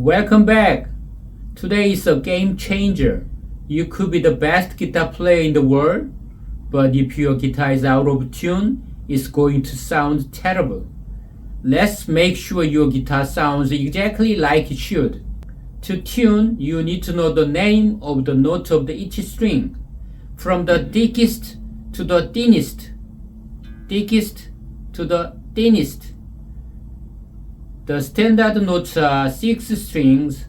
Welcome back! Today is a game changer. You could be the best guitar player in the world, but if your guitar is out of tune, it's going to sound terrible. Let's make sure your guitar sounds exactly like it should. To tune, you need to know the name of the note of each string, from the thickest to the thinnest, thickest to the thinnest. The standard notes are 6 strings.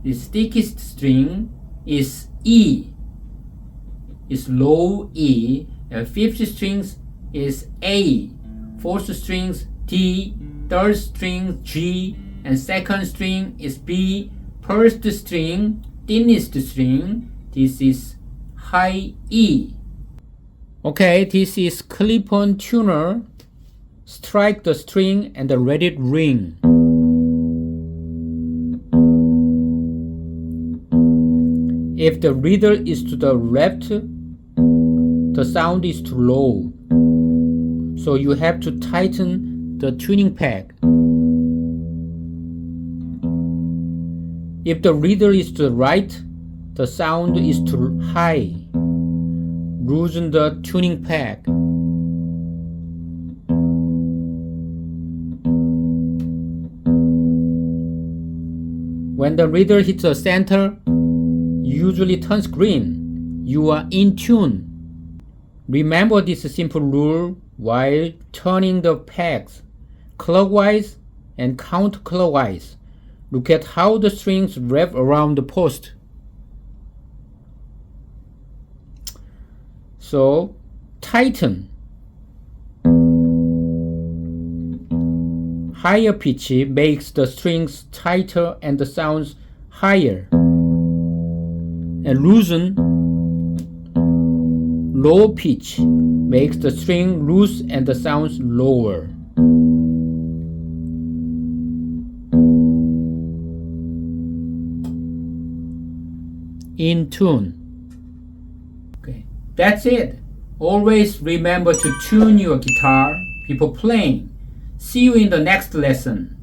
The thickest string is E, is low E, and fifth string is A, fourth string D, third string G, and second string is B, first string, thinnest string, this is high E. Okay, this is clip-on tuner. Strike the string and let it ring. If the reader is to the left, the sound is too low. So you have to tighten the tuning peg. If the reader is to the right, the sound is too high. Loosen the tuning peg. When the reader hits the center, usually turns green. You are in tune. Remember this simple rule while turning the pegs clockwise and counterclockwise. Look at how the strings wrap around the post. So, tighten. Higher pitch makes the strings tighter and the sounds higher. And loosen. Low pitch makes the string loose and the sounds lower. In tune. Okay, that's it. Always remember to tune your guitar before playing. See you in the next lesson.